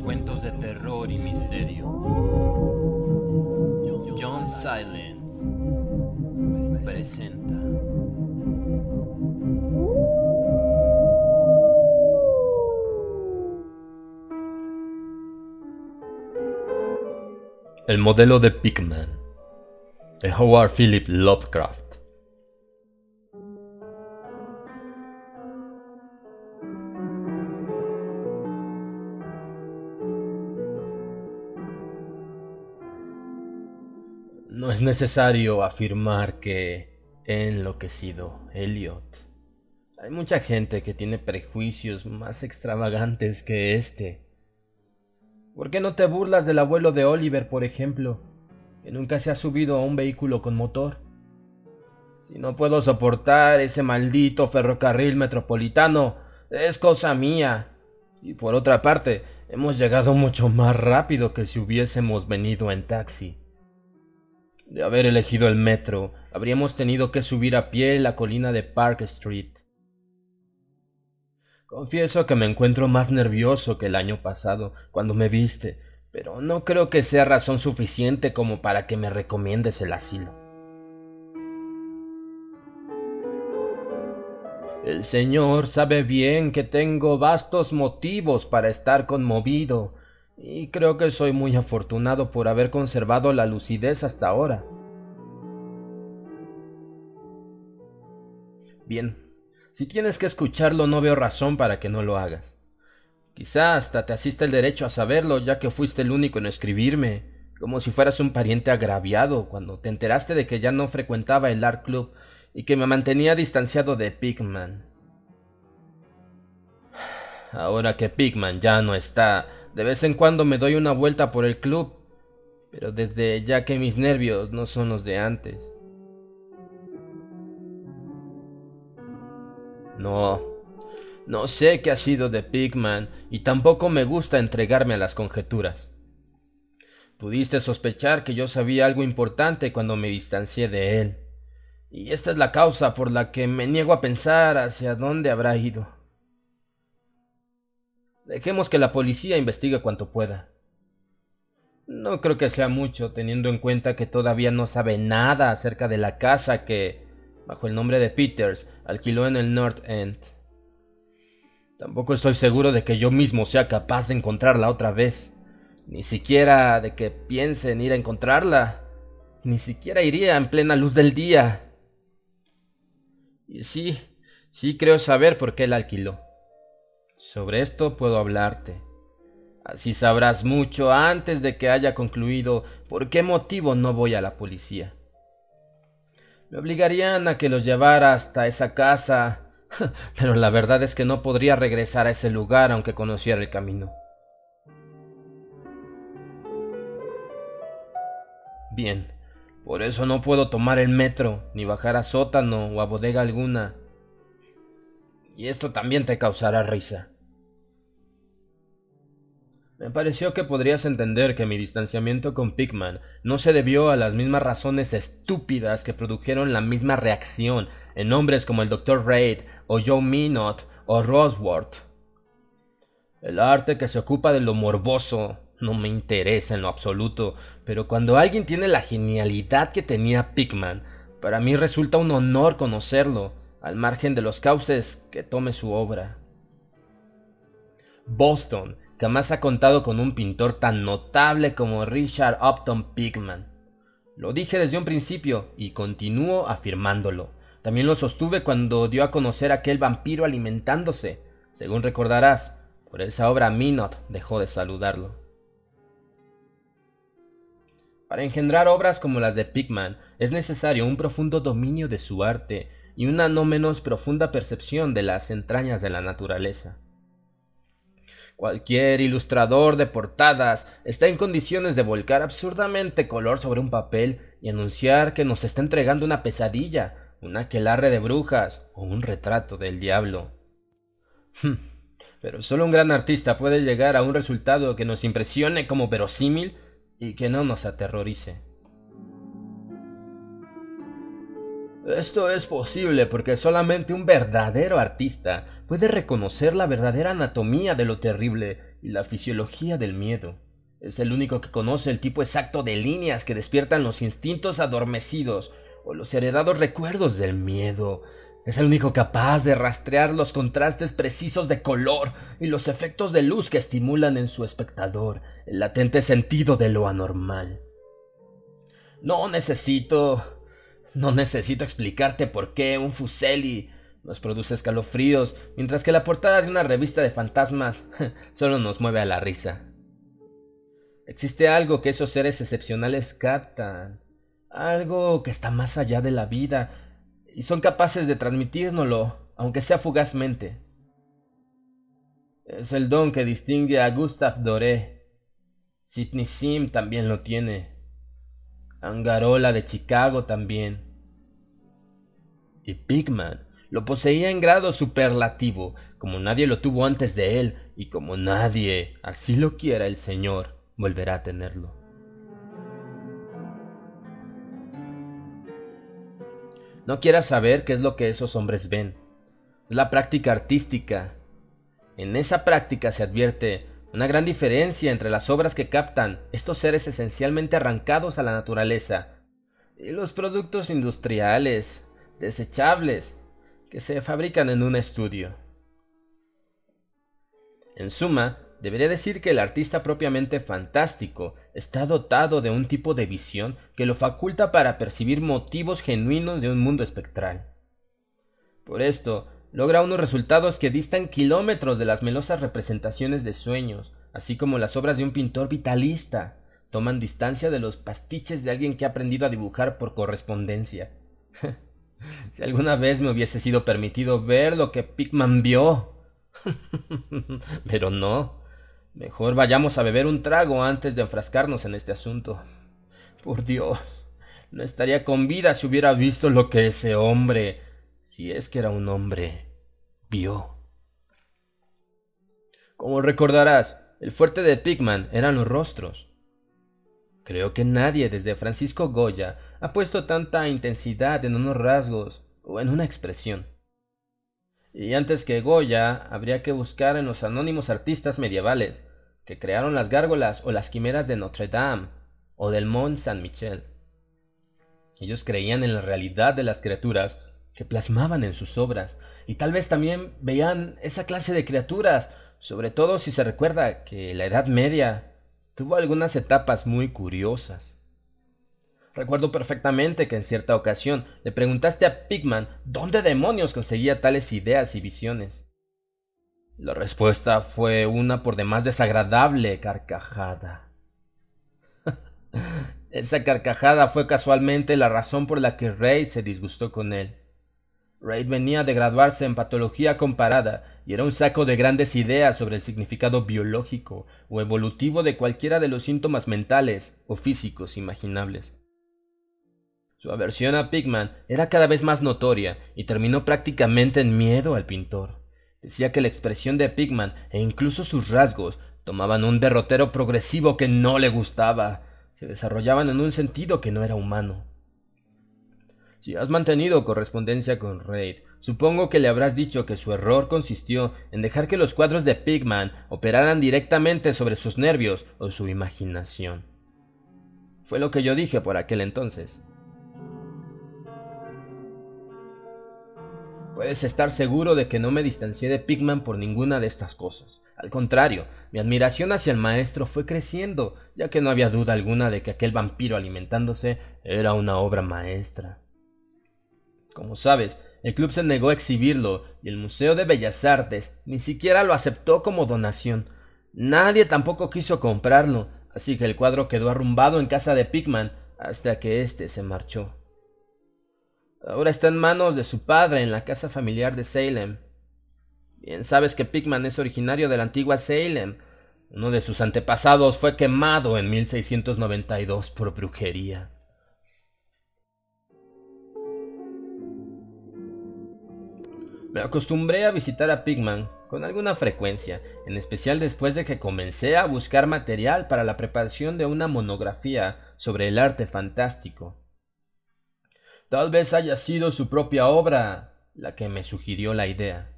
Cuentos de terror y misterio. John Silence presenta. El modelo de Pigman, de Howard Philip Lovecraft. No es necesario afirmar que he enloquecido, Elliot. Hay mucha gente que tiene prejuicios más extravagantes que este. ¿Por qué no te burlas del abuelo de Oliver, por ejemplo, que nunca se ha subido a un vehículo con motor? Si no puedo soportar ese maldito ferrocarril metropolitano, es cosa mía. Y por otra parte, hemos llegado mucho más rápido que si hubiésemos venido en taxi. De haber elegido el metro, habríamos tenido que subir a pie la colina de Park Street. Confieso que me encuentro más nervioso que el año pasado, cuando me viste, pero no creo que sea razón suficiente como para que me recomiendes el asilo. El Señor sabe bien que tengo vastos motivos para estar conmovido, y creo que soy muy afortunado por haber conservado la lucidez hasta ahora. Bien, si tienes que escucharlo, no veo razón para que no lo hagas. Quizá hasta te asiste el derecho a saberlo, ya que fuiste el único en escribirme, como si fueras un pariente agraviado cuando te enteraste de que ya no frecuentaba el Art Club y que me mantenía distanciado de Pigman. Ahora que Pigman ya no está, de vez en cuando me doy una vuelta por el club, pero desde ya que mis nervios no son los de antes. No sé qué ha sido de Pigman y tampoco me gusta entregarme a las conjeturas. Pudiste sospechar que yo sabía algo importante cuando me distancié de él, y esta es la causa por la que me niego a pensar hacia dónde habrá ido. Dejemos que la policía investigue cuanto pueda. No creo que sea mucho, teniendo en cuenta que todavía no sabe nada acerca de la casa que, bajo el nombre de Peters, alquiló en el North End. Tampoco estoy seguro de que yo mismo sea capaz de encontrarla otra vez. Ni siquiera de que piense en ir a encontrarla. Ni siquiera iría en plena luz del día. Y sí creo saber por qué la alquiló. Sobre esto puedo hablarte. Así sabrás mucho antes de que haya concluido por qué motivo no voy a la policía. Me obligarían a que los llevara hasta esa casa, pero la verdad es que no podría regresar a ese lugar aunque conociera el camino. Bien, por eso no puedo tomar el metro, ni bajar a sótano o a bodega alguna. Y esto también te causará risa. Me pareció que podrías entender que mi distanciamiento con Pigman no se debió a las mismas razones estúpidas que produjeron la misma reacción en hombres como el Dr. Reid o Joe Minot o Rosworth. El arte que se ocupa de lo morboso no me interesa en lo absoluto, pero cuando alguien tiene la genialidad que tenía Pigman, para mí resulta un honor conocerlo, al margen de los cauces que tome su obra. Boston jamás ha contado con un pintor tan notable como Richard Upton Pigman. Lo dije desde un principio y continúo afirmándolo. También lo sostuve cuando dio a conocer aquel vampiro alimentándose. Según recordarás, por esa obra Minot dejó de saludarlo. Para engendrar obras como las de Pigman es necesario un profundo dominio de su arte y una no menos profunda percepción de las entrañas de la naturaleza. Cualquier ilustrador de portadas está en condiciones de volcar absurdamente color sobre un papel y anunciar que nos está entregando una pesadilla, un aquelarre de brujas o un retrato del diablo. Pero solo un gran artista puede llegar a un resultado que nos impresione como verosímil y que no nos aterrorice. Esto es posible porque solamente un verdadero artista puede reconocer la verdadera anatomía de lo terrible y la fisiología del miedo. Es el único que conoce el tipo exacto de líneas que despiertan los instintos adormecidos o los heredados recuerdos del miedo. Es el único capaz de rastrear los contrastes precisos de color y los efectos de luz que estimulan en su espectador el latente sentido de lo anormal. No necesito explicarte por qué un Fuseli nos produce escalofríos, mientras que la portada de una revista de fantasmas solo nos mueve a la risa. Existe algo que esos seres excepcionales captan, algo que está más allá de la vida, y son capaces de transmitírnoslo, aunque sea fugazmente. Es el don que distingue a Gustave Doré. Sidney Sim también lo tiene. Angarola de Chicago también. Y Pigman lo poseía en grado superlativo, como nadie lo tuvo antes de él, y como nadie, así lo quiera el Señor, volverá a tenerlo. No quieras saber qué es lo que esos hombres ven. Es la práctica artística. En esa práctica se advierte una gran diferencia entre las obras que captan estos seres esencialmente arrancados a la naturaleza y los productos industriales, desechables, que se fabrican en un estudio. En suma, debería decir que el artista propiamente fantástico está dotado de un tipo de visión que lo faculta para percibir motivos genuinos de un mundo espectral. Por esto, logra unos resultados que distan kilómetros de las melosas representaciones de sueños, así como las obras de un pintor vitalista. Toman distancia de los pastiches de alguien que ha aprendido a dibujar por correspondencia. Si alguna vez me hubiese sido permitido ver lo que Pigman vio. Pero no. Mejor vayamos a beber un trago antes de enfrascarnos en este asunto. Por Dios, no estaría con vida si hubiera visto lo que ese hombre, si es que era un hombre, vio. Como recordarás, el fuerte de Pigman eran los rostros. Creo que nadie desde Francisco Goya ha puesto tanta intensidad en unos rasgos o en una expresión. Y antes que Goya, habría que buscar en los anónimos artistas medievales que crearon las gárgolas o las quimeras de Notre Dame o del Mont Saint-Michel. Ellos creían en la realidad de las criaturas que plasmaban en sus obras, y tal vez también veían esa clase de criaturas, sobre todo si se recuerda que la Edad Media tuvo algunas etapas muy curiosas. Recuerdo perfectamente que en cierta ocasión le preguntaste a Pigman dónde demonios conseguía tales ideas y visiones. La respuesta fue una por demás desagradable carcajada. Esa carcajada fue casualmente la razón por la que Reid se disgustó con él. Reid venía de graduarse en patología comparada y era un saco de grandes ideas sobre el significado biológico o evolutivo de cualquiera de los síntomas mentales o físicos imaginables. Su aversión a Pigman era cada vez más notoria y terminó prácticamente en miedo al pintor. Decía que la expresión de Pigman e incluso sus rasgos tomaban un derrotero progresivo que no le gustaba. Se desarrollaban en un sentido que no era humano. Si has mantenido correspondencia con Reid, supongo que le habrás dicho que su error consistió en dejar que los cuadros de Pigman operaran directamente sobre sus nervios o su imaginación. Fue lo que yo dije por aquel entonces. Puedes estar seguro de que no me distancié de Pigman por ninguna de estas cosas. Al contrario, mi admiración hacia el maestro fue creciendo, ya que no había duda alguna de que aquel vampiro alimentándose era una obra maestra. Como sabes, el club se negó a exhibirlo y el Museo de Bellas Artes ni siquiera lo aceptó como donación. Nadie tampoco quiso comprarlo, así que el cuadro quedó arrumbado en casa de Pigman hasta que éste se marchó. Ahora está en manos de su padre en la casa familiar de Salem. Bien sabes que Pigman es originario de la antigua Salem. Uno de sus antepasados fue quemado en 1692 por brujería. Me acostumbré a visitar a Pigman con alguna frecuencia, en especial después de que comencé a buscar material para la preparación de una monografía sobre el arte fantástico. Tal vez haya sido su propia obra la que me sugirió la idea.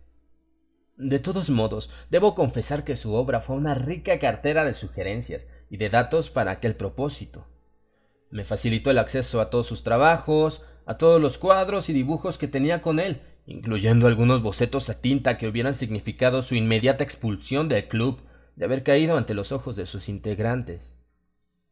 De todos modos, debo confesar que su obra fue una rica cartera de sugerencias y de datos para aquel propósito. Me facilitó el acceso a todos sus trabajos, a todos los cuadros y dibujos que tenía con él, incluyendo algunos bocetos a tinta que hubieran significado su inmediata expulsión del club de haber caído ante los ojos de sus integrantes.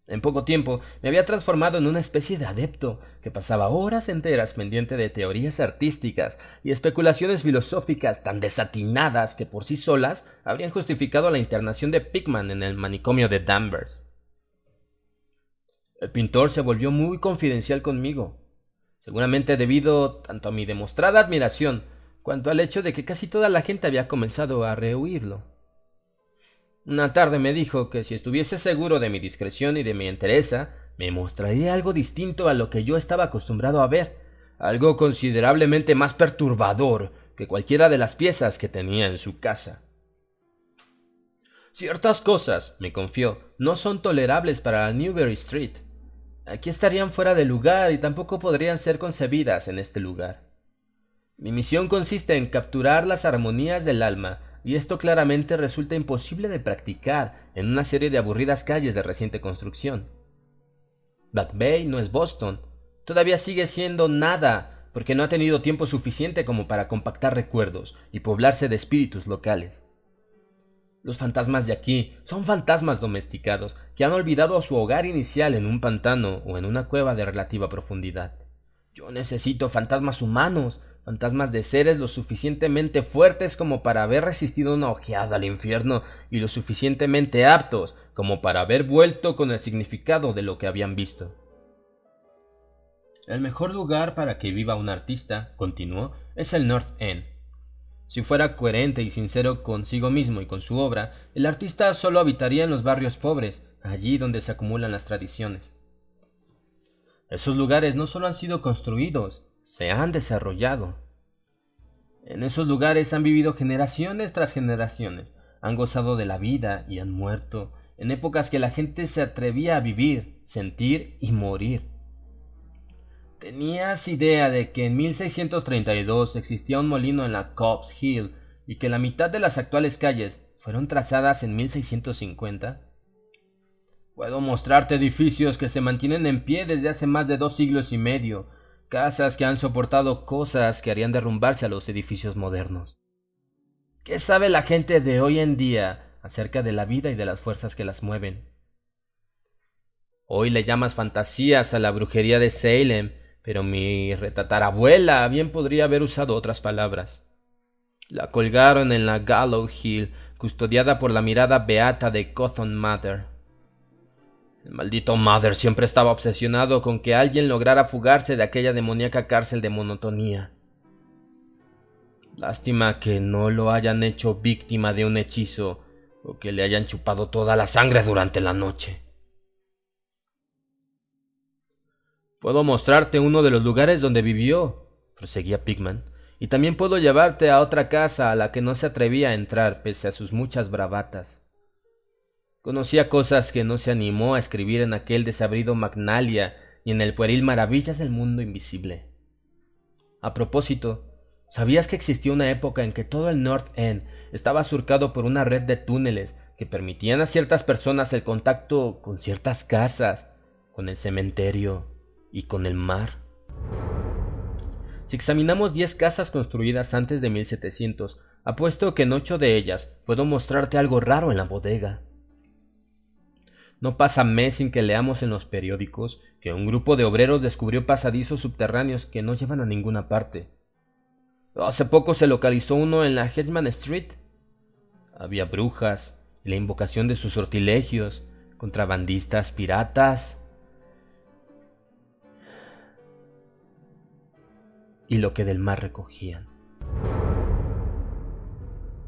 En poco tiempo me había transformado en una especie de adepto que pasaba horas enteras pendiente de teorías artísticas y especulaciones filosóficas tan desatinadas que por sí solas habrían justificado la internación de Pickman en el manicomio de Danvers. El pintor se volvió muy confidencial conmigo, seguramente debido tanto a mi demostrada admiración cuanto al hecho de que casi toda la gente había comenzado a rehuirlo. Una tarde me dijo que si estuviese seguro de mi discreción y de mi entereza, me mostraría algo distinto a lo que yo estaba acostumbrado a ver, algo considerablemente más perturbador que cualquiera de las piezas que tenía en su casa. Ciertas cosas, me confió, no son tolerables para Newbury Street. Aquí estarían fuera de lugar y tampoco podrían ser concebidas en este lugar. Mi misión consiste en capturar las armonías del alma, y esto claramente resulta imposible de practicar en una serie de aburridas calles de reciente construcción. Back Bay no es Boston, todavía sigue siendo nada, porque no ha tenido tiempo suficiente como para compactar recuerdos y poblarse de espíritus locales. Los fantasmas de aquí son fantasmas domesticados que han olvidado su hogar inicial en un pantano o en una cueva de relativa profundidad. Yo necesito fantasmas humanos, fantasmas de seres lo suficientemente fuertes como para haber resistido una ojeada al infierno y lo suficientemente aptos como para haber vuelto con el significado de lo que habían visto. El mejor lugar para que viva un artista, continuó, es el North End. Si fuera coherente y sincero consigo mismo y con su obra, el artista solo habitaría en los barrios pobres, allí donde se acumulan las tradiciones. Esos lugares no solo han sido construidos, se han desarrollado. En esos lugares han vivido generaciones tras generaciones, han gozado de la vida y han muerto, en épocas que la gente se atrevía a vivir, sentir y morir. ¿Tenías idea de que en 1632 existía un molino en la Cobb's Hill y que la mitad de las actuales calles fueron trazadas en 1650? Puedo mostrarte edificios que se mantienen en pie desde hace más de 2 siglos y medio, casas que han soportado cosas que harían derrumbarse a los edificios modernos. ¿Qué sabe la gente de hoy en día acerca de la vida y de las fuerzas que las mueven? Hoy le llamas fantasías a la brujería de Salem, pero mi retatarabuela bien podría haber usado otras palabras. La colgaron en la Gallows Hill, custodiada por la mirada beata de Cotton Mather. El maldito Mather siempre estaba obsesionado con que alguien lograra fugarse de aquella demoníaca cárcel de monotonía. Lástima que no lo hayan hecho víctima de un hechizo o que le hayan chupado toda la sangre durante la noche. Puedo mostrarte uno de los lugares donde vivió, proseguía Pickman, y también puedo llevarte a otra casa a la que no se atrevía a entrar pese a sus muchas bravatas. Conocía cosas que no se animó a escribir en aquel desabrido Magnalia y en el pueril Maravillas del Mundo Invisible. A propósito, ¿sabías que existió una época en que todo el North End estaba surcado por una red de túneles que permitían a ciertas personas el contacto con ciertas casas, con el cementerio y con el mar? Si examinamos 10 casas construidas antes de 1700, apuesto que en 8 de ellas puedo mostrarte algo raro en la bodega. No pasa mes sin que leamos en los periódicos que un grupo de obreros descubrió pasadizos subterráneos que no llevan a ninguna parte. Hace poco se localizó uno en la Hedman Street. Había brujas y la invocación de sus sortilegios, contrabandistas, piratas y lo que del mar recogían.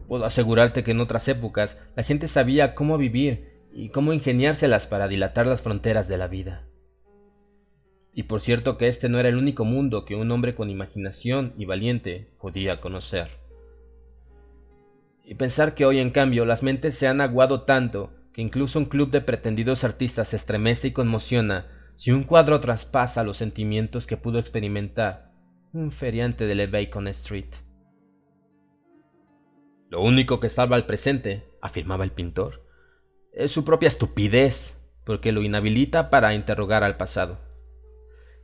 Puedo asegurarte que en otras épocas la gente sabía cómo vivir y cómo ingeniárselas para dilatar las fronteras de la vida. Y por cierto que este no era el único mundo que un hombre con imaginación y valiente podía conocer. Y pensar que hoy en cambio las mentes se han aguado tanto que incluso un club de pretendidos artistas se estremece y conmociona si un cuadro traspasa los sentimientos que pudo experimentar un feriante de la Bacon Street. Lo único que salva al presente, afirmaba el pintor, es su propia estupidez, porque lo inhabilita para interrogar al pasado.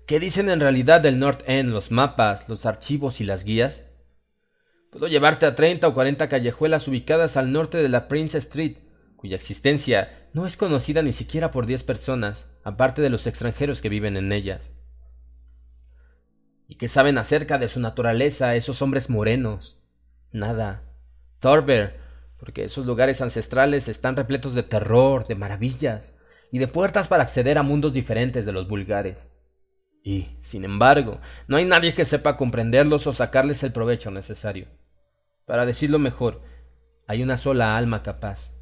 ¿Qué dicen en realidad del North End los mapas, los archivos y las guías? Puedo llevarte a 30 o 40 callejuelas ubicadas al norte de la Prince Street, cuya existencia no es conocida ni siquiera por 10 personas, aparte de los extranjeros que viven en ellas. ¿Y qué saben acerca de su naturaleza esos hombres morenos? Nada. Thorber, porque esos lugares ancestrales están repletos de terror, de maravillas y de puertas para acceder a mundos diferentes de los vulgares. Y, sin embargo, no hay nadie que sepa comprenderlos o sacarles el provecho necesario. Para decirlo mejor, hay una sola alma capaz.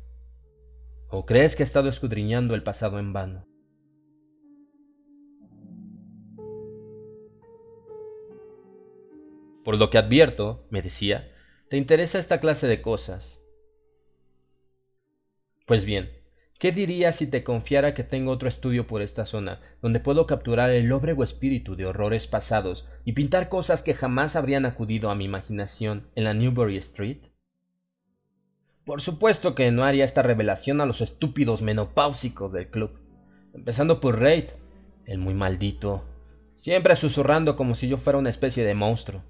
¿O crees que he estado escudriñando el pasado en vano? Por lo que advierto, me decía, te interesa esta clase de cosas. Pues bien, ¿qué dirías si te confiara que tengo otro estudio por esta zona, donde puedo capturar el lóbrego espíritu de horrores pasados y pintar cosas que jamás habrían acudido a mi imaginación en la Newbury Street? Por supuesto que no haría esta revelación a los estúpidos menopáusicos del club, empezando por Reid, el muy maldito, siempre susurrando como si yo fuera una especie de monstruo.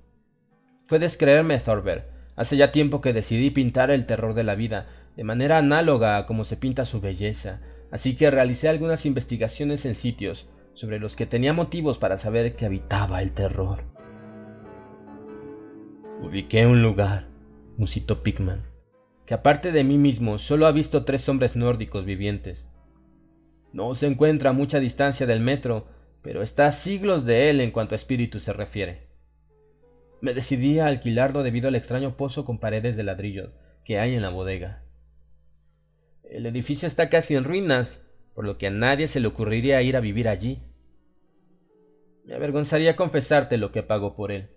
Puedes creerme, Thorber, hace ya tiempo que decidí pintar el terror de la vida, de manera análoga a como se pinta su belleza, así que realicé algunas investigaciones en sitios sobre los que tenía motivos para saber que habitaba el terror. Ubiqué un lugar, musitó Pickman, que aparte de mí mismo solo ha visto 3 hombres nórdicos vivientes. No se encuentra a mucha distancia del metro, pero está a siglos de él en cuanto a espíritu se refiere. Me decidí a alquilarlo debido al extraño pozo con paredes de ladrillo que hay en la bodega. El edificio está casi en ruinas, por lo que a nadie se le ocurriría ir a vivir allí. Me avergonzaría confesarte lo que pago por él.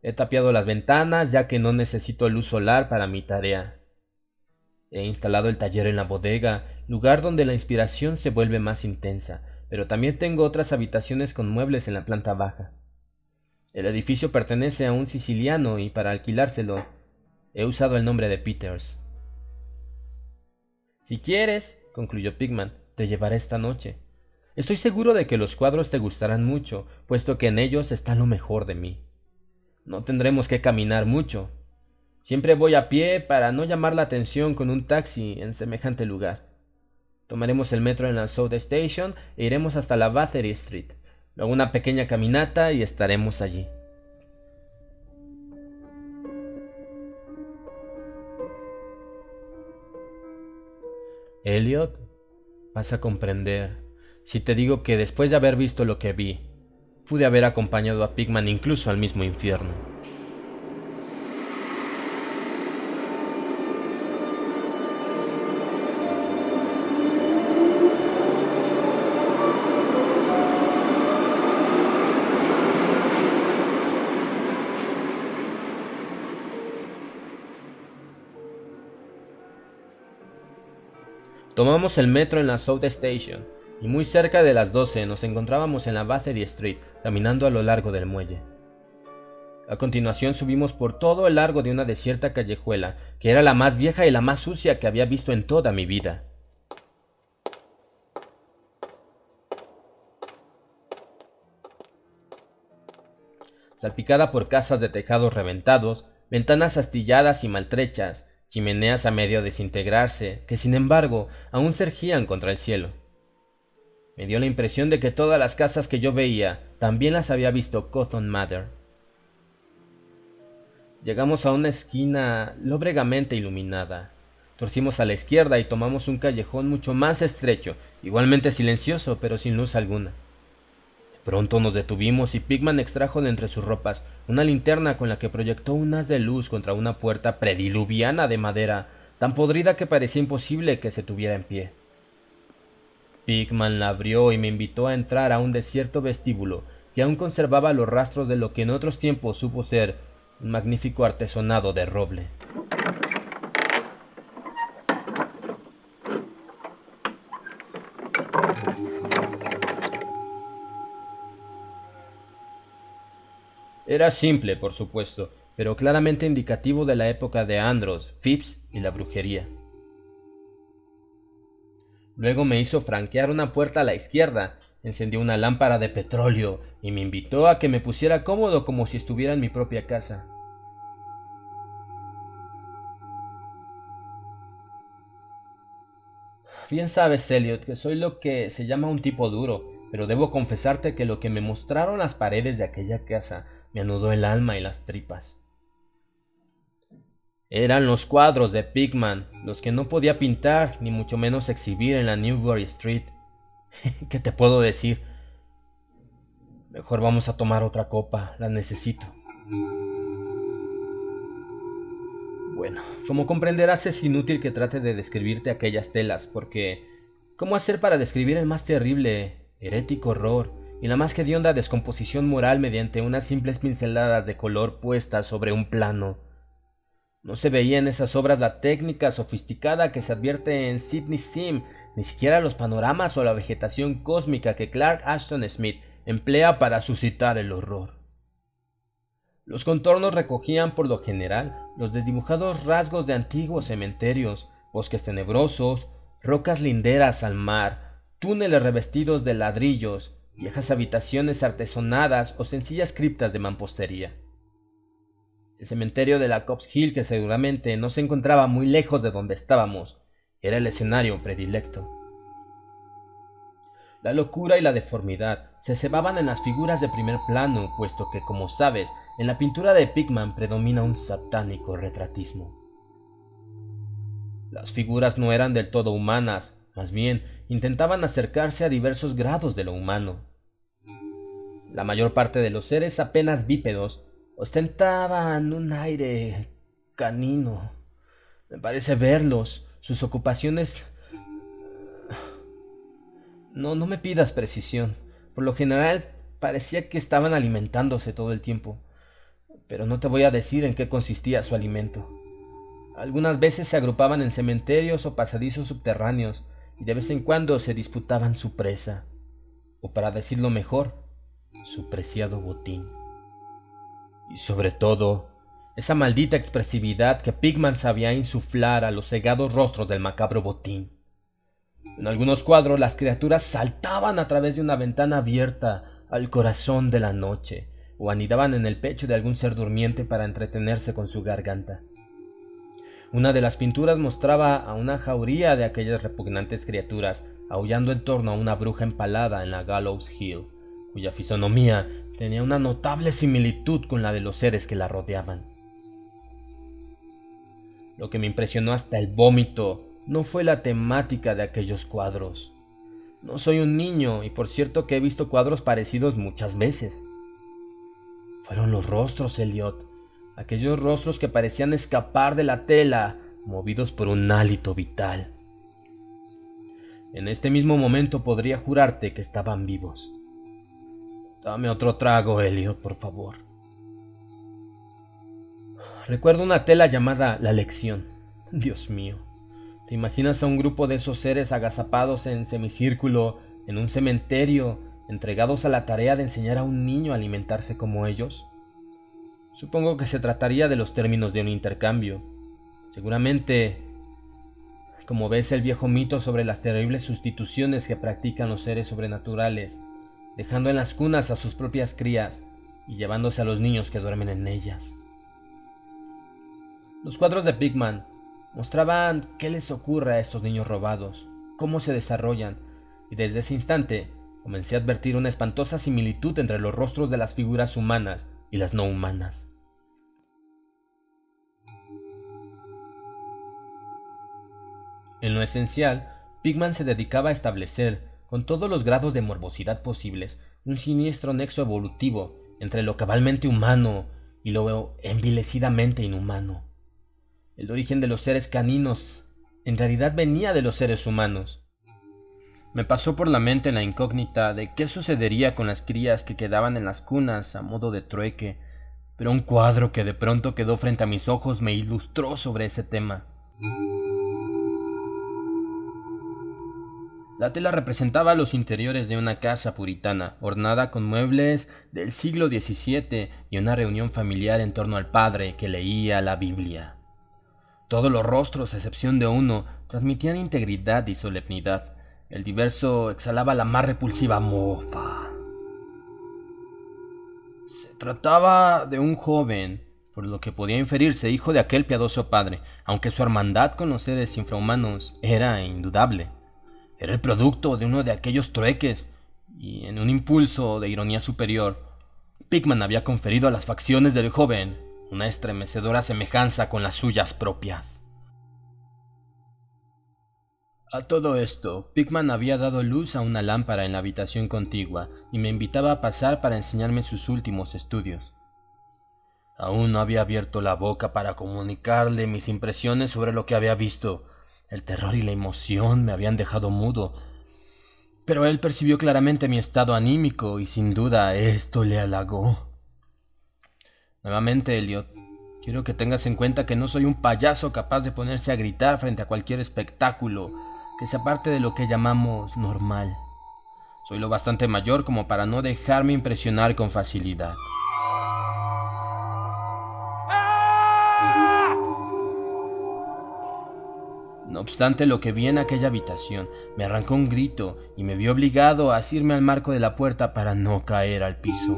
He tapiado las ventanas ya que no necesito luz solar para mi tarea. He instalado el taller en la bodega, lugar donde la inspiración se vuelve más intensa, pero también tengo otras habitaciones con muebles en la planta baja. El edificio pertenece a un siciliano y para alquilárselo he usado el nombre de Peters. Si quieres, concluyó Pickman, te llevaré esta noche. Estoy seguro de que los cuadros te gustarán mucho, puesto que en ellos está lo mejor de mí. No tendremos que caminar mucho. Siempre voy a pie para no llamar la atención con un taxi en semejante lugar. Tomaremos el metro en la South Station e iremos hasta la Battery Street. Luego una pequeña caminata y estaremos allí. Elliot, vas a comprender si te digo que después de haber visto lo que vi, pude haber acompañado a Pickman incluso al mismo infierno. Tomamos el metro en la South Station, y muy cerca de las 12 nos encontrábamos en la Battery Street, caminando a lo largo del muelle. A continuación subimos por todo el largo de una desierta callejuela, que era la más vieja y la más sucia que había visto en toda mi vida. Salpicada por casas de tejados reventados, ventanas astilladas y maltrechas, chimeneas a medio desintegrarse, que sin embargo aún se erguían contra el cielo. Me dio la impresión de que todas las casas que yo veía también las había visto Cotton Mather. Llegamos a una esquina lóbregamente iluminada. Torcimos a la izquierda y tomamos un callejón mucho más estrecho, igualmente silencioso, pero sin luz alguna. Pronto nos detuvimos y Pickman extrajo de entre sus ropas una linterna con la que proyectó un haz de luz contra una puerta prediluviana de madera, tan podrida que parecía imposible que se tuviera en pie. Pickman la abrió y me invitó a entrar a un desierto vestíbulo que aún conservaba los rastros de lo que en otros tiempos supo ser un magnífico artesonado de roble. Era simple, por supuesto, pero claramente indicativo de la época de Andros, Phipps y la brujería. Luego me hizo franquear una puerta a la izquierda, encendió una lámpara de petróleo y me invitó a que me pusiera cómodo como si estuviera en mi propia casa. Bien sabes, Elliot, que soy lo que se llama un tipo duro, pero debo confesarte que lo que me mostraron las paredes de aquella casa me anudó el alma y las tripas. Eran los cuadros de Pickman, los que no podía pintar, ni mucho menos exhibir en la Newbury Street. ¿Qué te puedo decir? Mejor vamos a tomar otra copa, la necesito. Bueno, como comprenderás es inútil que trate de describirte aquellas telas, porque ¿cómo hacer para describir el más terrible, herético horror y la más hedionda descomposición moral mediante unas simples pinceladas de color puestas sobre un plano? No se veía en esas obras la técnica sofisticada que se advierte en Sidney Sim, ni siquiera los panoramas o la vegetación cósmica que Clark Ashton Smith emplea para suscitar el horror. Los contornos recogían por lo general los desdibujados rasgos de antiguos cementerios, bosques tenebrosos, rocas linderas al mar, túneles revestidos de ladrillos, viejas habitaciones artesonadas o sencillas criptas de mampostería. El cementerio de la Copp's Hill, que seguramente no se encontraba muy lejos de donde estábamos, era el escenario predilecto. La locura y la deformidad se cebaban en las figuras de primer plano, puesto que, como sabes, en la pintura de Pickman predomina un satánico retratismo. Las figuras no eran del todo humanas, más bien intentaban acercarse a diversos grados de lo humano. La mayor parte de los seres apenas bípedos ostentaban un aire canino. Me parece verlos, sus ocupaciones. No me pidas precisión. Por lo general parecía que estaban alimentándose todo el tiempo, pero no te voy a decir en qué consistía su alimento. Algunas veces se agrupaban en cementerios o pasadizos subterráneos y de vez en cuando se disputaban su presa, o para decirlo mejor, su preciado botín. Y sobre todo, esa maldita expresividad que Pickman sabía insuflar a los cegados rostros del macabro botín. En algunos cuadros las criaturas saltaban a través de una ventana abierta al corazón de la noche, o anidaban en el pecho de algún ser durmiente para entretenerse con su garganta. Una de las pinturas mostraba a una jauría de aquellas repugnantes criaturas aullando en torno a una bruja empalada en la Gallows Hill, cuya fisonomía tenía una notable similitud con la de los seres que la rodeaban. Lo que me impresionó hasta el vómito no fue la temática de aquellos cuadros. No soy un niño, y por cierto que he visto cuadros parecidos muchas veces. Fueron los rostros, Elliot, aquellos rostros que parecían escapar de la tela, movidos por un hálito vital. En este mismo momento podría jurarte que estaban vivos. Dame otro trago, Elliot, por favor. Recuerdo una tela llamada La Lección. Dios mío. ¿Te imaginas a un grupo de esos seres agazapados en semicírculo en un cementerio, entregados a la tarea de enseñar a un niño a alimentarse como ellos? Supongo que se trataría de los términos de un intercambio. Seguramente, como ves, el viejo mito sobre las terribles sustituciones que practican los seres sobrenaturales, dejando en las cunas a sus propias crías y llevándose a los niños que duermen en ellas. Los cuadros de Pickman mostraban qué les ocurre a estos niños robados, cómo se desarrollan, y desde ese instante comencé a advertir una espantosa similitud entre los rostros de las figuras humanas y las no humanas. En lo esencial, Pickman se dedicaba a establecer, con todos los grados de morbosidad posibles, un siniestro nexo evolutivo entre lo cabalmente humano y lo envilecidamente inhumano. El origen de los seres caninos en realidad venía de los seres humanos. Me pasó por la mente la incógnita de qué sucedería con las crías que quedaban en las cunas a modo de trueque, pero un cuadro que de pronto quedó frente a mis ojos me ilustró sobre ese tema. La tela representaba los interiores de una casa puritana, ornada con muebles del siglo XVII y una reunión familiar en torno al padre que leía la Biblia. Todos los rostros, a excepción de uno, transmitían integridad y solemnidad. El diverso exhalaba la más repulsiva mofa. Se trataba de un joven, por lo que podía inferirse hijo de aquel piadoso padre, aunque su hermandad con los seres infrahumanos era indudable. Era el producto de uno de aquellos trueques, y en un impulso de ironía superior, Pickman había conferido a las facciones del joven una estremecedora semejanza con las suyas propias. A todo esto, Pickman había dado luz a una lámpara en la habitación contigua y me invitaba a pasar para enseñarme sus últimos estudios. Aún no había abierto la boca para comunicarle mis impresiones sobre lo que había visto. El terror y la emoción me habían dejado mudo, pero él percibió claramente mi estado anímico y sin duda esto le halagó. Nuevamente, Elliot, quiero que tengas en cuenta que no soy un payaso capaz de ponerse a gritar frente a cualquier espectáculo que sea parte de lo que llamamos normal. Soy lo bastante mayor como para no dejarme impresionar con facilidad. No obstante, lo que vi en aquella habitación me arrancó un grito y me vi obligado a asirme al marco de la puerta para no caer al piso.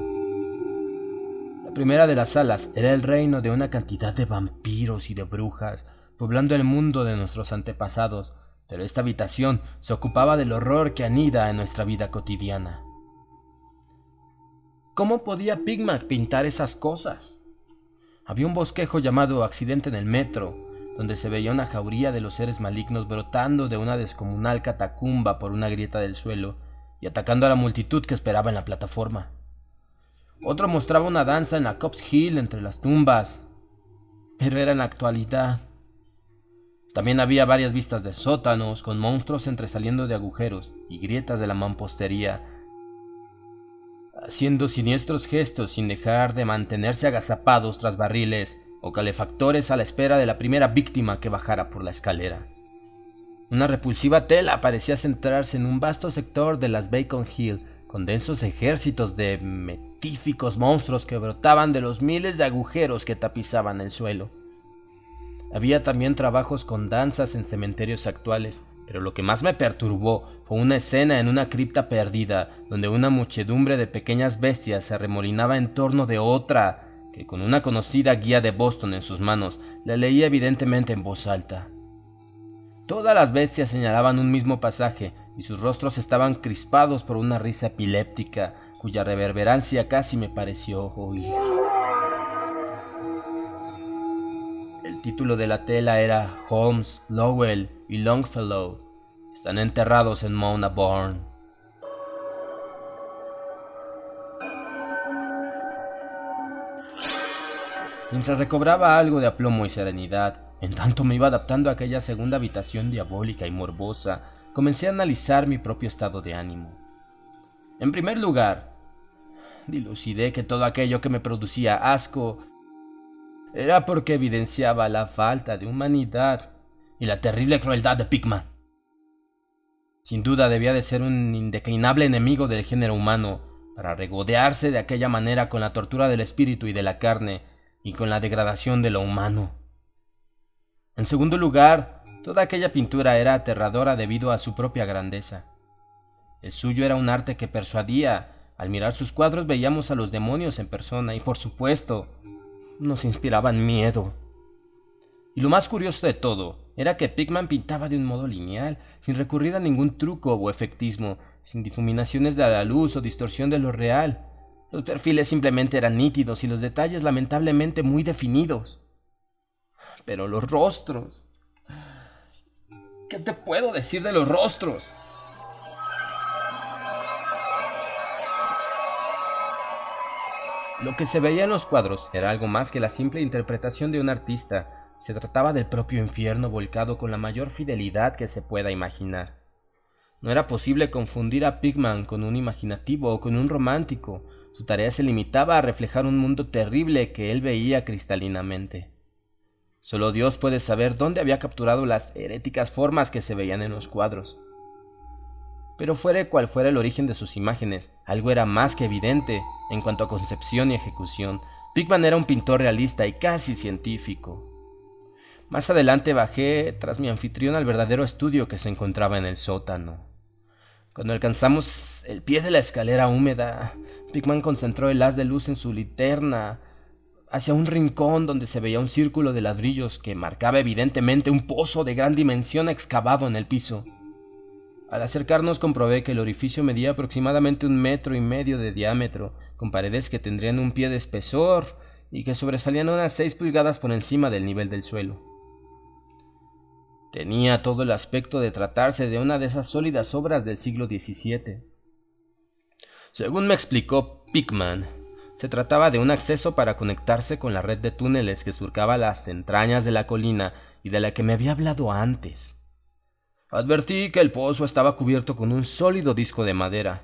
La primera de las salas era el reino de una cantidad de vampiros y de brujas, poblando el mundo de nuestros antepasados, pero esta habitación se ocupaba del horror que anida en nuestra vida cotidiana. ¿Cómo podía Pickman pintar esas cosas? Había un bosquejo llamado Accidente en el Metro, donde se veía una jauría de los seres malignos brotando de una descomunal catacumba por una grieta del suelo y atacando a la multitud que esperaba en la plataforma. Otro mostraba una danza en la Cops Hill entre las tumbas, pero era en la actualidad. También había varias vistas de sótanos con monstruos entresaliendo de agujeros y grietas de la mampostería, haciendo siniestros gestos sin dejar de mantenerse agazapados tras barriles o calefactores a la espera de la primera víctima que bajara por la escalera. Una repulsiva tela parecía centrarse en un vasto sector de las Bacon Hill, con densos ejércitos de metíficos monstruos que brotaban de los miles de agujeros que tapizaban el suelo. Había también trabajos con danzas en cementerios actuales, pero lo que más me perturbó fue una escena en una cripta perdida, donde una muchedumbre de pequeñas bestias se arremolinaba en torno de otra, que con una conocida guía de Boston en sus manos, la leía evidentemente en voz alta. Todas las bestias señalaban un mismo pasaje, y sus rostros estaban crispados por una risa epiléptica, cuya reverberancia casi me pareció oír. El título de la tela era Holmes, Lowell y Longfellow están enterrados en Mount Auburn. Mientras recobraba algo de aplomo y serenidad, en tanto me iba adaptando a aquella segunda habitación diabólica y morbosa, comencé a analizar mi propio estado de ánimo. En primer lugar, dilucidé que todo aquello que me producía asco era porque evidenciaba la falta de humanidad y la terrible crueldad de Pickman. Sin duda debía de ser un indeclinable enemigo del género humano para regodearse de aquella manera con la tortura del espíritu y de la carne y con la degradación de lo humano. En segundo lugar, toda aquella pintura era aterradora debido a su propia grandeza. El suyo era un arte que persuadía. Al mirar sus cuadros veíamos a los demonios en persona y, por supuesto, nos inspiraban miedo. Y lo más curioso de todo era que Pickman pintaba de un modo lineal, sin recurrir a ningún truco o efectismo, sin difuminaciones de la luz o distorsión de lo real. Los perfiles simplemente eran nítidos y los detalles lamentablemente muy definidos. Pero los rostros... ¿Qué te puedo decir de los rostros? Lo que se veía en los cuadros era algo más que la simple interpretación de un artista. Se trataba del propio infierno volcado con la mayor fidelidad que se pueda imaginar. No era posible confundir a Pickman con un imaginativo o con un romántico. Su tarea se limitaba a reflejar un mundo terrible que él veía cristalinamente. Solo Dios puede saber dónde había capturado las heréticas formas que se veían en los cuadros. Pero fuera cual fuera el origen de sus imágenes, algo era más que evidente en cuanto a concepción y ejecución. Pickman era un pintor realista y casi científico. Más adelante bajé tras mi anfitrión al verdadero estudio que se encontraba en el sótano. Cuando alcanzamos el pie de la escalera húmeda, Pickman concentró el haz de luz en su linterna hacia un rincón donde se veía un círculo de ladrillos que marcaba evidentemente un pozo de gran dimensión excavado en el piso. Al acercarnos comprobé que el orificio medía aproximadamente 1,5 metros de diámetro, con paredes que tendrían 1 pie de espesor y que sobresalían unas 6 pulgadas por encima del nivel del suelo. Tenía todo el aspecto de tratarse de una de esas sólidas obras del siglo XVII. Según me explicó Pickman, se trataba de un acceso para conectarse con la red de túneles que surcaba las entrañas de la colina y de la que me había hablado antes. Advertí que el pozo estaba cubierto con un sólido disco de madera.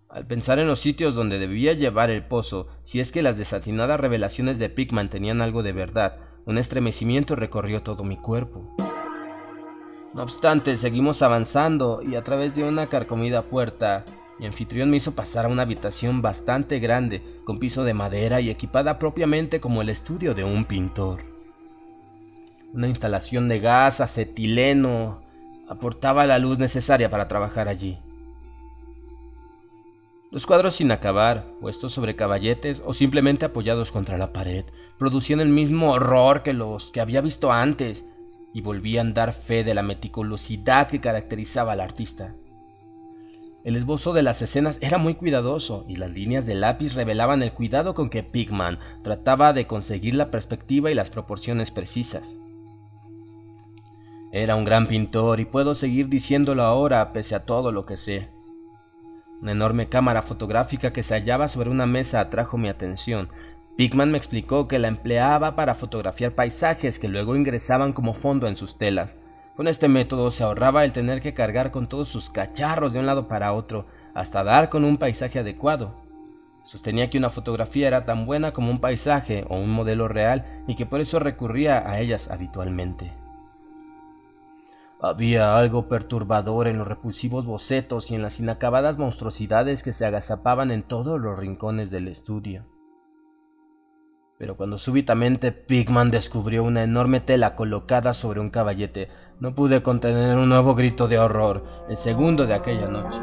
Al pensar en los sitios donde debía llevar el pozo, si es que las desatinadas revelaciones de Pickman tenían algo de verdad, un estremecimiento recorrió todo mi cuerpo. No obstante, seguimos avanzando y a través de una carcomida puerta, mi anfitrión me hizo pasar a una habitación bastante grande, con piso de madera y equipada propiamente como el estudio de un pintor. Una instalación de gas acetileno aportaba la luz necesaria para trabajar allí. Los cuadros sin acabar, puestos sobre caballetes o simplemente apoyados contra la pared, producían el mismo horror que los que había visto antes y volvían a dar fe de la meticulosidad que caracterizaba al artista. El esbozo de las escenas era muy cuidadoso y las líneas de lápiz revelaban el cuidado con que Pickman trataba de conseguir la perspectiva y las proporciones precisas. Era un gran pintor y puedo seguir diciéndolo ahora pese a todo lo que sé. Una enorme cámara fotográfica que se hallaba sobre una mesa atrajo mi atención. Pickman me explicó que la empleaba para fotografiar paisajes que luego ingresaban como fondo en sus telas. Con este método se ahorraba el tener que cargar con todos sus cacharros de un lado para otro, hasta dar con un paisaje adecuado. Sostenía que una fotografía era tan buena como un paisaje o un modelo real y que por eso recurría a ellas habitualmente. Había algo perturbador en los repulsivos bocetos y en las inacabadas monstruosidades que se agazapaban en todos los rincones del estudio. Pero cuando súbitamente Pickman descubrió una enorme tela colocada sobre un caballete, no pude contener un nuevo grito de horror, el segundo de aquella noche.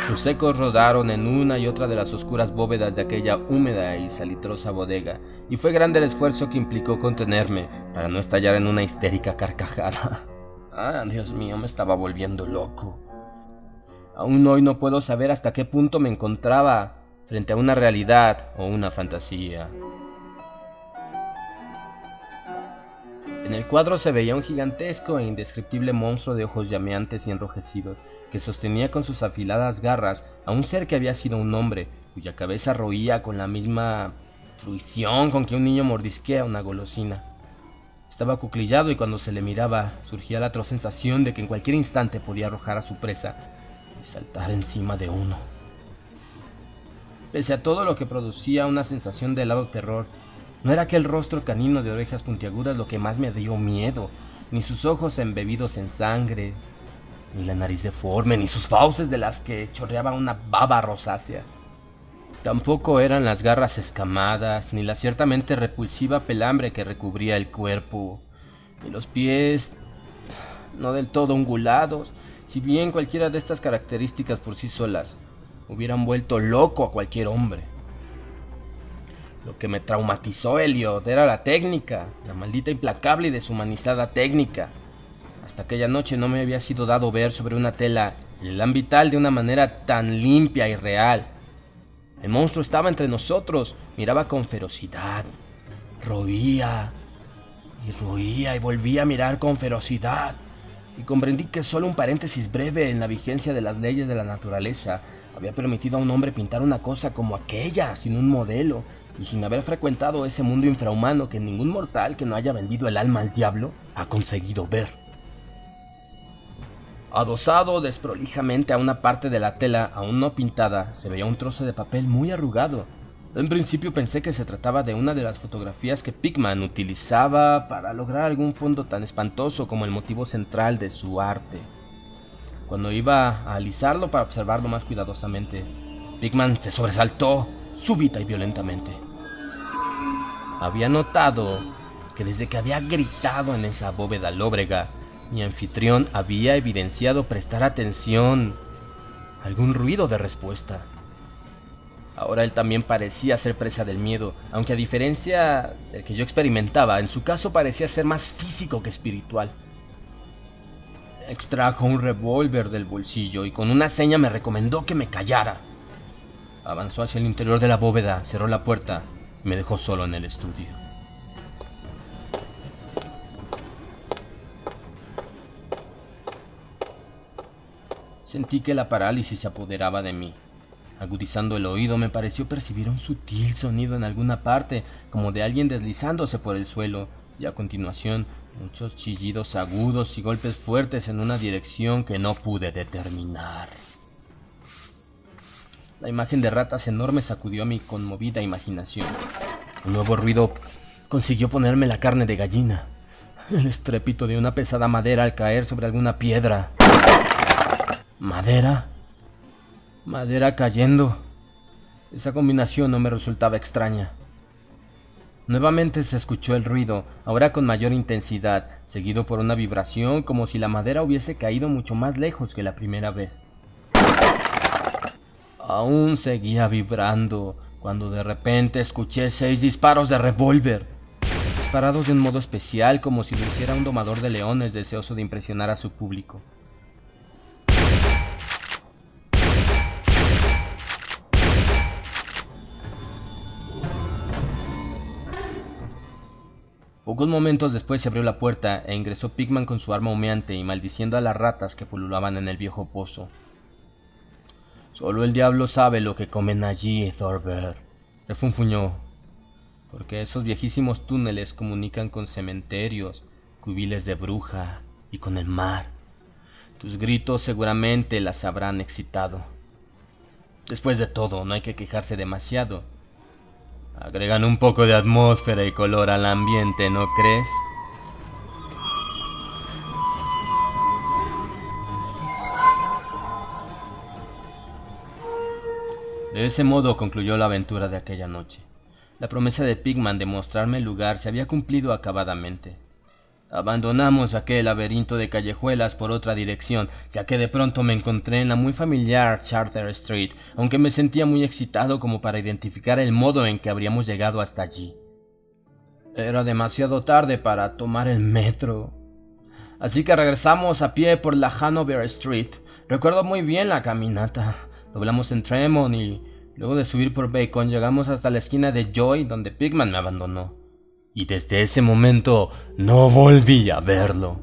Sus ecos rodaron en una y otra de las oscuras bóvedas de aquella húmeda y salitrosa bodega, y fue grande el esfuerzo que implicó contenerme para no estallar en una histérica carcajada. Dios mío, me estaba volviendo loco. Aún hoy no puedo saber hasta qué punto me encontraba frente a una realidad o una fantasía. En el cuadro se veía un gigantesco e indescriptible monstruo de ojos llameantes y enrojecidos, que sostenía con sus afiladas garras a un ser que había sido un hombre, cuya cabeza roía con la misma fruición con que un niño mordisquea una golosina. Estaba acuclillado y cuando se le miraba surgía la atroz sensación de que en cualquier instante podía arrojar a su presa y saltar encima de uno. Pese a todo lo que producía una sensación de helado terror, no era aquel rostro canino de orejas puntiagudas lo que más me dio miedo, ni sus ojos embebidos en sangre, ni la nariz deforme, ni sus fauces de las que chorreaba una baba rosácea. Tampoco eran las garras escamadas, ni la ciertamente repulsiva pelambre que recubría el cuerpo, ni los pies no del todo ungulados, si bien cualquiera de estas características por sí solas hubieran vuelto loco a cualquier hombre. Lo que me traumatizó, Elliot, era la técnica, la maldita implacable y deshumanizada técnica. Hasta aquella noche no me había sido dado ver sobre una tela el elan vital de una manera tan limpia y real. El monstruo estaba entre nosotros, miraba con ferocidad, roía y volvía a mirar con ferocidad. Y comprendí que solo un paréntesis breve en la vigencia de las leyes de la naturaleza había permitido a un hombre pintar una cosa como aquella, sin un modelo, y sin haber frecuentado ese mundo infrahumano que ningún mortal que no haya vendido el alma al diablo ha conseguido ver. Adosado desprolijamente a una parte de la tela aún no pintada, se veía un trozo de papel muy arrugado, En principio pensé que se trataba de una de las fotografías que Pickman utilizaba para lograr algún fondo tan espantoso como el motivo central de su arte. Cuando iba a alisarlo para observarlo más cuidadosamente, Pickman se sobresaltó súbita y violentamente. Había notado que desde que había gritado en esa bóveda lóbrega, mi anfitrión había evidenciado prestar atención a algún ruido de respuesta. Ahora él también parecía ser presa del miedo, aunque a diferencia del que yo experimentaba, en su caso parecía ser más físico que espiritual. Extrajo un revólver del bolsillo y con una seña me recomendó que me callara. Avanzó hacia el interior de la bóveda, cerró la puerta y me dejó solo en el estudio. Sentí que la parálisis se apoderaba de mí. Agudizando el oído me pareció percibir un sutil sonido en alguna parte, como de alguien deslizándose por el suelo, y a continuación muchos chillidos agudos y golpes fuertes en una dirección que no pude determinar. La imagen de ratas enormes sacudió a mi conmovida imaginación. Un nuevo ruido consiguió ponerme la carne de gallina. El estrépito de una pesada madera al caer sobre alguna piedra. ¿Madera? Madera cayendo. Esa combinación no me resultaba extraña. Nuevamente se escuchó el ruido, ahora con mayor intensidad, seguido por una vibración como si la madera hubiese caído mucho más lejos que la primera vez. Aún seguía vibrando, cuando de repente escuché 6 disparos de revólver, disparados de un modo especial como si lo hiciera un domador de leones deseoso de impresionar a su público. Pocos momentos después se abrió la puerta e ingresó Pickman con su arma humeante y maldiciendo a las ratas que pululaban en el viejo pozo. «Solo el diablo sabe lo que comen allí, Thorberg», refunfuñó, «porque esos viejísimos túneles comunican con cementerios, cubiles de bruja y con el mar. Tus gritos seguramente las habrán excitado. Después de todo, no hay que quejarse demasiado. Agregan un poco de atmósfera y color al ambiente, ¿no crees?» De ese modo concluyó la aventura de aquella noche. La promesa de Pickman de mostrarme el lugar se había cumplido acabadamente. Abandonamos aquel laberinto de callejuelas por otra dirección, ya que de pronto me encontré en la muy familiar Charter Street, aunque me sentía muy excitado como para identificar el modo en que habríamos llegado hasta allí. Era demasiado tarde para tomar el metro, así que regresamos a pie por la Hanover Street. Recuerdo muy bien la caminata. Doblamos en Tremont y luego de subir por Bacon llegamos hasta la esquina de Joy, donde Pickman me abandonó. Y desde ese momento no volví a verlo.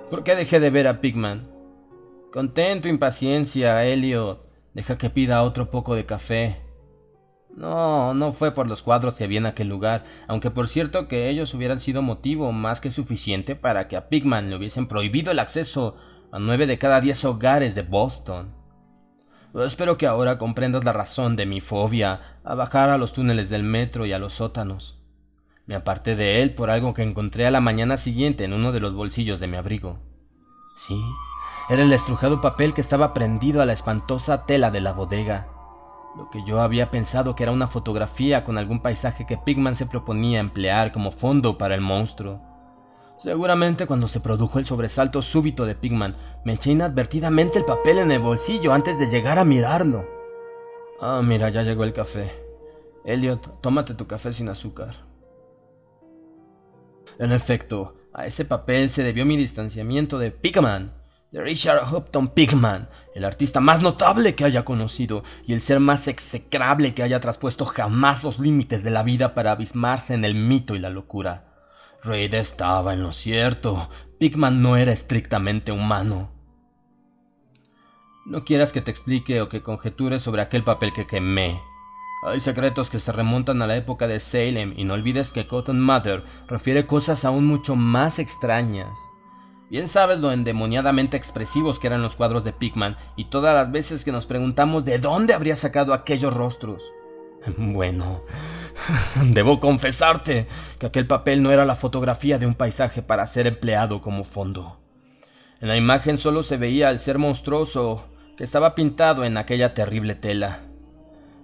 ¿Por qué dejé de ver a Pickman? Contén tu impaciencia, Elliot. Deja que pida otro poco de café. No fue por los cuadros que vi en aquel lugar, aunque por cierto que ellos hubieran sido motivo más que suficiente para que a Pickman le hubiesen prohibido el acceso a 9 de cada 10 hogares de Boston. Espero que ahora comprendas la razón de mi fobia a bajar a los túneles del metro y a los sótanos. Me aparté de él por algo que encontré a la mañana siguiente en uno de los bolsillos de mi abrigo. Sí, era el estrujado papel que estaba prendido a la espantosa tela de la bodega. Lo que yo había pensado que era una fotografía con algún paisaje que Pickman se proponía emplear como fondo para el monstruo. Seguramente cuando se produjo el sobresalto súbito de Pickman, me eché inadvertidamente el papel en el bolsillo antes de llegar a mirarlo. Ah, mira, ya llegó el café. Elliot, tómate tu café sin azúcar. En efecto, a ese papel se debió mi distanciamiento de Pickman, de Richard Upton Pickman, el artista más notable que haya conocido y el ser más execrable que haya traspuesto jamás los límites de la vida para abismarse en el mito y la locura. Reid estaba en lo cierto. Pickman no era estrictamente humano. No quieras que te explique o que conjeture sobre aquel papel que quemé. Hay secretos que se remontan a la época de Salem y no olvides que Cotton Mather refiere cosas aún mucho más extrañas. Bien sabes lo endemoniadamente expresivos que eran los cuadros de Pickman y todas las veces que nos preguntamos de dónde habría sacado aquellos rostros. Bueno, debo confesarte que aquel papel no era la fotografía de un paisaje para ser empleado como fondo. En la imagen solo se veía el ser monstruoso que estaba pintado en aquella terrible tela.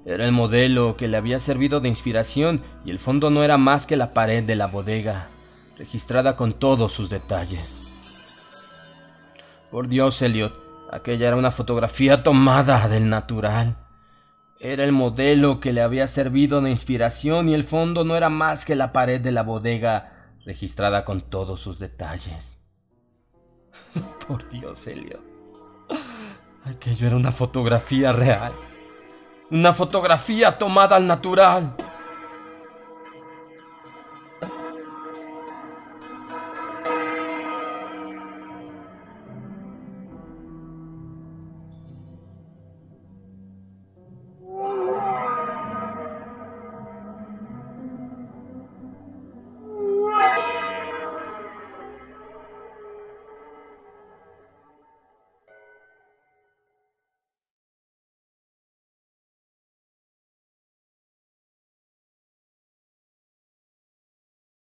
Era el modelo que le había servido de inspiración y el fondo no era más que la pared de la bodega, registrada con todos sus detalles. Por Dios, Elliot, aquella era una fotografía tomada del natural. Era el modelo que le había servido de inspiración y el fondo no era más que la pared de la bodega, registrada con todos sus detalles. Por Dios, Elliot. Aquello era una fotografía real. Una fotografía tomada al natural.